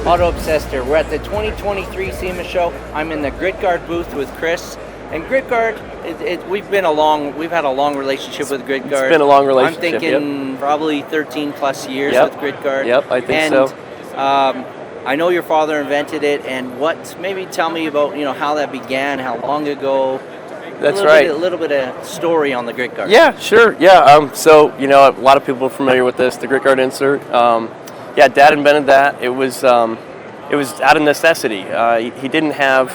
Auto Obsessed here. We're at the 2023 SEMA show. I'm in the Grit Guard booth with Chris. And Grit Guard, we've had a long relationship with Grit Guard. It's been a long relationship. I'm thinking probably 13 plus years with Grit Guard. Yep, I think so. I know your father invented it, and maybe tell me about how that began, how long ago. That's right. A little bit of story on the Grit Guard. Yeah, sure. Yeah. So a lot of people are familiar with this, the Grit Guard insert. Dad invented that. It was out of necessity. He didn't have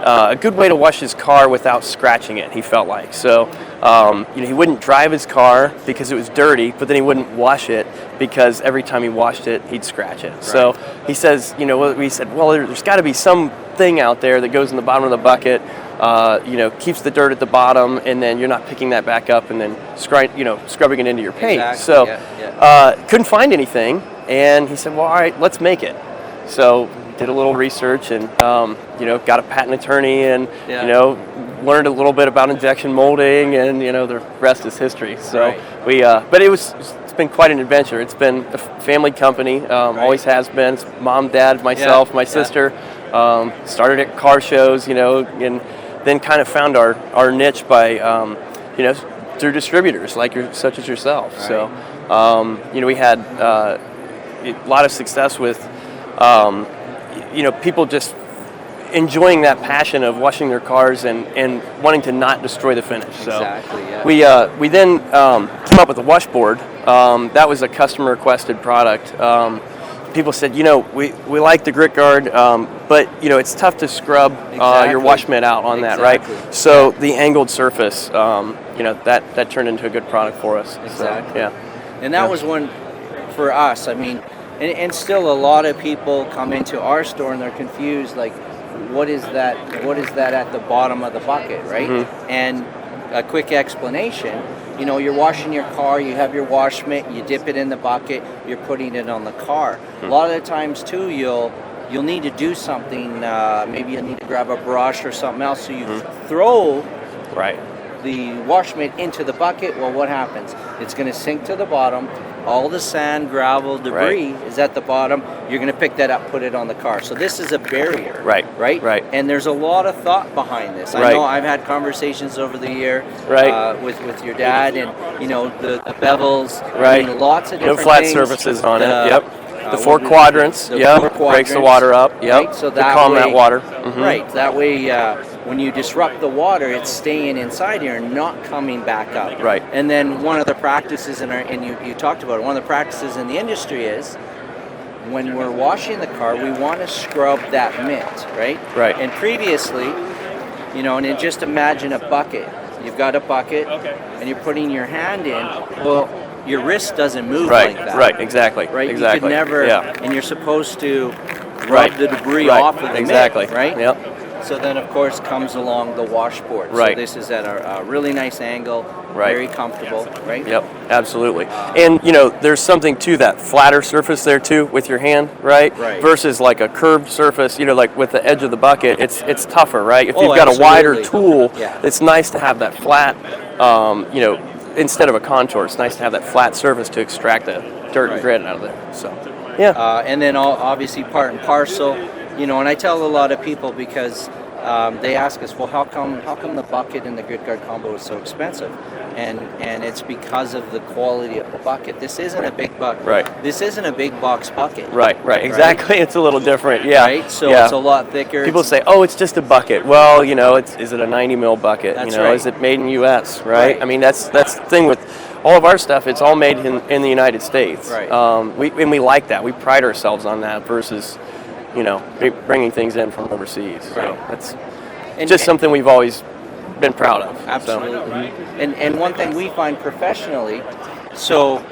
a good way to wash his car without scratching it. He felt like he wouldn't drive his car because it was dirty, but then he wouldn't wash it because every time he washed it, he'd scratch it. Right. So he says, we said, well, there's got to be something out there that goes in the bottom of the bucket. Keeps the dirt at the bottom, and then you're not picking that back up and then scrubbing it into your paint. Exactly. Couldn't find anything, and he said, well, all right, let's make it. So did a little research and got a patent attorney and learned a little bit about injection molding, and the rest is history. So but it's been quite an adventure. It's been a family company, always has been. It's mom, dad, myself, my sister. Started at car shows, and then kind of found our niche by through distributors such as yourself. Right. So we had a lot of success with people just enjoying that passion of washing their cars and wanting to not destroy the finish. Exactly, yeah. We then came up with a washboard. That was a customer requested product. People said, we like the Grit Guard, but it's tough to scrub your wash mitt out on that, right? So the angled surface, that turned into a good product for us. Exactly. So, and that was one for us. I mean, and still a lot of people come into our store and they're confused, like, what is that at the bottom of the bucket, right? Mm-hmm. And a quick explanation, you're washing your car, you have your wash mitt, you dip it in the bucket, you're putting it on the car. Mm-hmm. A lot of the times too, you'll need to do something, maybe you'll need to grab a brush or something else, so you throw the wash mitt into the bucket. Well, what happens? It's going to sink to the bottom. All the sand, gravel, debris is at the bottom. You're going to pick that up, put it on the car. So this is a barrier, right? And there's a lot of thought behind this. I know I've had conversations over the year with your dad, and the bevels, lots of different no flat things. Surfaces on it. The four quadrants. Breaks the water up. Right? So that calm way, that water. Mm-hmm. Right. That way, when you disrupt the water, it's staying inside here and not coming back up. Right. And then one of the practices you talked about it, one of the practices in the industry is when we're washing the car, we want to scrub that mitt, right? Right. And previously, and then just imagine a bucket. You've got a bucket, and you're putting your hand in. Well, your wrist doesn't move like that. Right, exactly. Right? Exactly. You could never, and you're supposed to rub the debris off of the mitt, right? Yep. So then, of course, comes along the washboard. Right. So this is at a really nice angle, very comfortable, right? Yep, absolutely. And, there's something to that flatter surface there, too, with your hand, right? Versus like a curved surface, like with the edge of the bucket, it's tougher, right? If you've got a wider tool, it's nice to have that flat, instead of a contour, it's nice to have that flat surface to extract the dirt and grit out of there. So, and then obviously part and parcel, and I tell a lot of people because they ask us, well, how come the bucket and the Grit Guard combo is so expensive? And it's because of the quality of the bucket. This isn't a big bucket. Right. This isn't a big box bucket. Right. Exactly. It's a little different. Yeah. Right. So it's a lot thicker. People say, "Oh, it's just a bucket." Well, is it a 90 mil bucket? That's Is it made in U.S. Right? I mean, that's the thing with all of our stuff. It's all made in the United States. Right. We like that. We pride ourselves on that versus, bringing things in from overseas. So that's just something we've always been proud of. Absolutely. So. And one thing we find professionally, so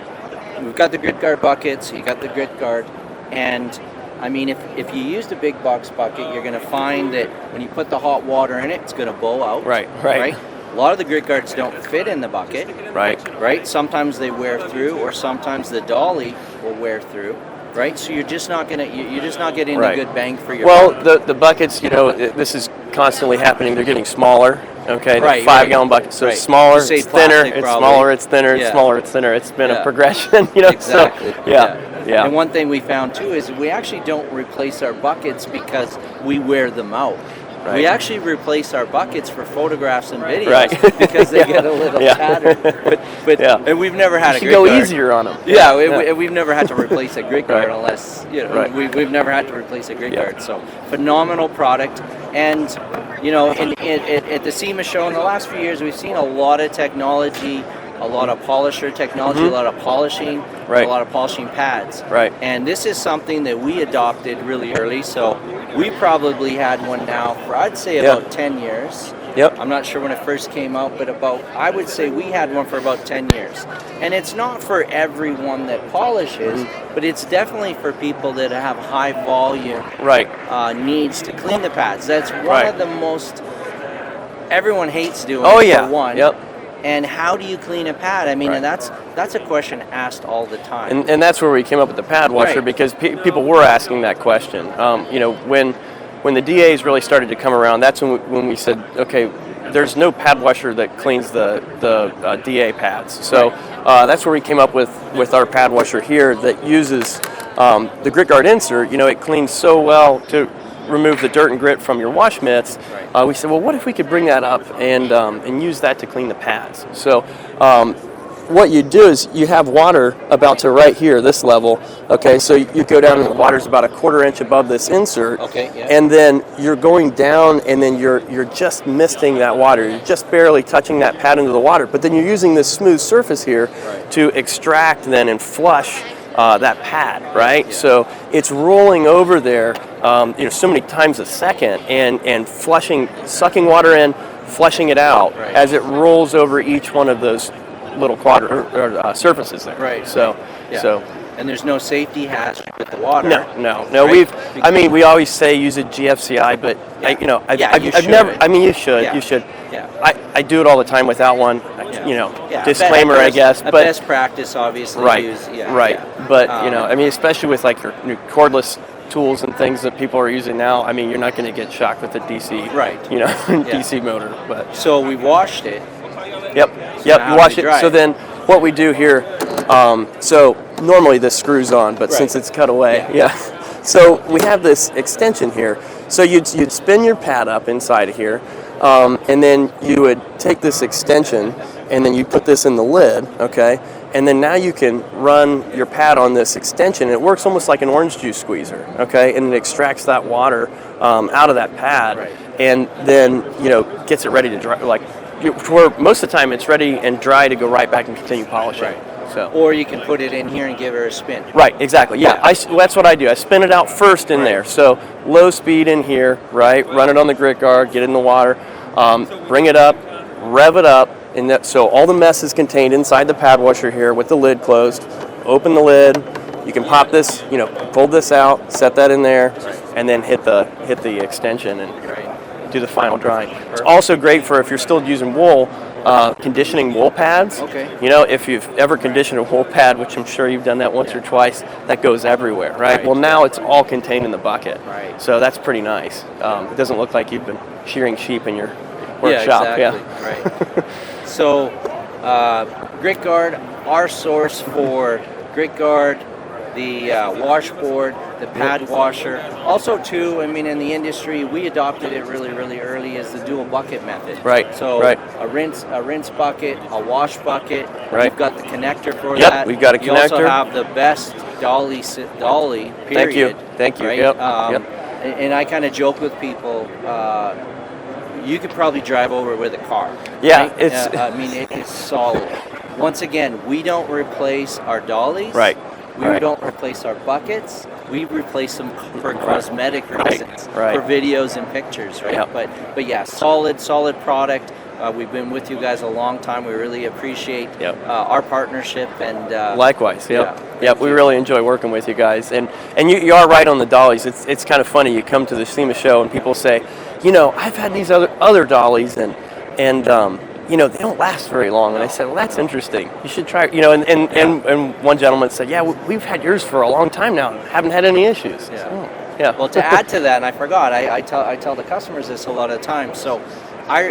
we've got the Grit Guard buckets, you got the Grit Guard, and I mean, if you use the big box bucket, you're going to find that when you put the hot water in it, it's going to bow out. Right. A lot of the Grit Guards don't fit in the bucket. Right. Sometimes they wear through, or sometimes the Dolly will wear through. Right, so you're just not getting a good bang for your buck. Well, the buckets, this is constantly happening. They're getting smaller. Okay, the 5-gallon buckets. So it's smaller, it's thinner, it's smaller, it's thinner, it's smaller, it's thinner. It's been a progression. Exactly. So, Yeah. And one thing we found too is we actually don't replace our buckets because we wear them out. Right. We actually replace our buckets for photographs and videos Right. because they get a little tattered. But and we've never had a should grit go guard. easier on them. We've never had to replace a grit guard unless we've never had to replace a grit guard. So phenomenal product, and at the SEMA show in the last few years, we've seen a lot of technology. A lot of polisher technology, a lot of polishing, a lot of polishing pads. Right. And this is something that we adopted really early. So we probably had one now for, I'd say, about 10 years. Yep. I'm not sure when it first came out, but I would say we had one for about 10 years. And it's not for everyone that polishes, but it's definitely for people that have high volume needs to clean the pads. That's one of the most, everyone hates doing for one. Yep. And how do you clean a pad? I mean, and that's a question asked all the time. And that's where we came up with the pad washer because people were asking that question. When the DAs really started to come around, that's when we said, okay, there's no pad washer that cleans the DA pads. So that's where we came up with our pad washer here that uses the grit guard insert. It cleans so well to remove the dirt and grit from your wash mitts. We said, well, what if we could bring that up and use that to clean the pads? So what you do is you have water about to right here, this level. Okay, so you go down and the water's about a 1/4 inch above this insert. Okay, yeah. And then you're going down and then you're just misting that water. You're just barely touching that pad into the water. But then you're using this smooth surface here to extract then and flush that pad, right? Yeah. So it's rolling over there, so many times a second, and flushing, sucking water in, flushing it out as it rolls over each one of those little surfaces there. Right. So. And there's no safety hazard with the water. No. Right? We always say use a GFCI, but I've never. I mean, you should. Yeah. You should. Yeah. I do it all the time without one. Disclaimer, I guess. But best practice, obviously. But especially with like your new cordless tools and things that people are using now. I mean, you're not going to get shocked with a DC. Right. DC motor. But so we washed it. Yep. You wash it. So then, what we do here. So normally this screws on, but since it's cut away, So we have this extension here. So you'd spin your pad up inside of here, and then you would take this extension, and then you put this in the lid, okay? And then now you can run your pad on this extension. It works almost like an orange juice squeezer, okay? And it extracts that water out of that pad, and then gets it ready to dry. Like for most of the time, it's ready and dry to go right back and continue polishing. So. Or you can put it in here and give her a spin. Right, exactly. Yeah, that's what I do. I spin it out first in there. So low speed in here, right? Run it on the grit guard, get it in the water, bring it up, rev it up, and so all the mess is contained inside the pad washer here with the lid closed. Open the lid. You can pop this, pull this out, set that in there, and then hit the extension and do the final drying. It's also great for if you're still using wool. Conditioning wool pads. Okay. If you've ever conditioned a wool pad, which I'm sure you've done that once or twice, that goes everywhere, right? Well, now it's all contained in the bucket. Right. So that's pretty nice. It doesn't look like you've been shearing sheep in your workshop. Yeah, exactly. Right. So, grit guard, our source for grit guard, the washboard, the pad washer. Also, too, I mean, in the industry, we adopted it really, really early as the dual bucket method. Right. So a rinse bucket, a wash bucket. Right. We've got the connector for that. We've got a connector. You also have the best Dolly. Period. Thank you. Right? Yep. And I kind of joke with people. You could probably drive over with a car. Yeah, right? It's solid. Once again, we don't replace our dollies. Right. We don't replace our buckets. We replace them for cosmetic reasons, right. for videos and pictures, right? Yep. But yeah, solid product. We've been with you guys a long time. We really appreciate our partnership and likewise. Yep. We really enjoy working with you guys, and you are right on the dollies. It's kind of funny. You come to the SEMA show and people say, I've had these other dollies and they don't last very long. And I said, well, that's interesting. You should try, and one gentleman said, yeah, we've had yours for a long time now and haven't had any issues. Yeah. Well, to add to that, and I forgot, I tell the customers this a lot of times. So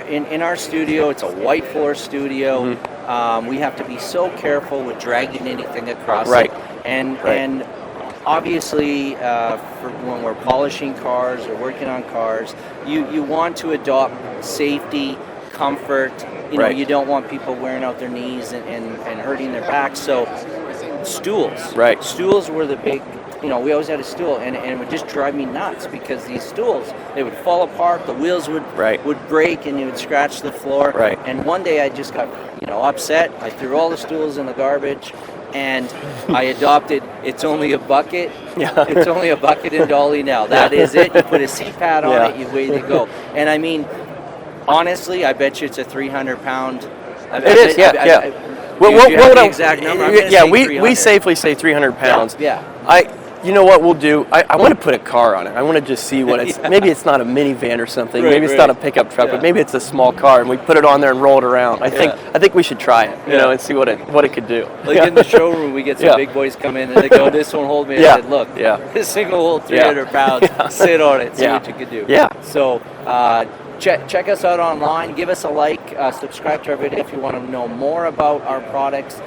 in our studio, it's a white floor studio. Mm-hmm. We have to be so careful with dragging anything across it. And obviously, for when we're polishing cars or working on cars, you want to adopt safety, comfort. You know, Right. you don't want people wearing out their knees and hurting their backs. So stools. Right. Stools were the big, you know, we always had a stool, and it would just drive me nuts because these stools, they would fall apart, the wheels would Right. would break, and you would scratch the floor. Right. And one day I just got, you know, upset. I threw all the stools in the garbage, and I adopted, it's only a bucket. Yeah. It's only a bucket in Dolly now. That is it. You put a seat pad on Yeah. it, you way to go. And I mean, honestly, I bet you it's a 300-pound. It is, yeah. Well, what you have the I- exact number? I'm gonna yeah, say we 300. safely say 300 pounds. Yeah. You know what we'll do? I want to put a car on it. I want to just see what it's. Maybe it's not a minivan or something. Right, maybe it's right. not a pickup truck, Yeah. but maybe it's a small car, and we put it on there and roll it around. I think we should try it. You Yeah. know, and see what it could do. Like in the showroom, we get some Yeah. big boys come in and they go, "This won't hold me." Yeah. I said, "Look, Yeah. this thing will hold 300 pounds. Yeah. Sit on it, see Yeah. what you can do." Yeah. So check us out online. Give us a like. Subscribe to our video if you want to know more about our products.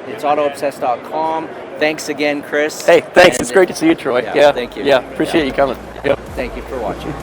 It's autoobsessed.com. Thanks again, Chris. Hey, thanks. And It's great to see you, Troy. Yeah, thank you. Yeah, appreciate you coming. Yep. Thank you for watching.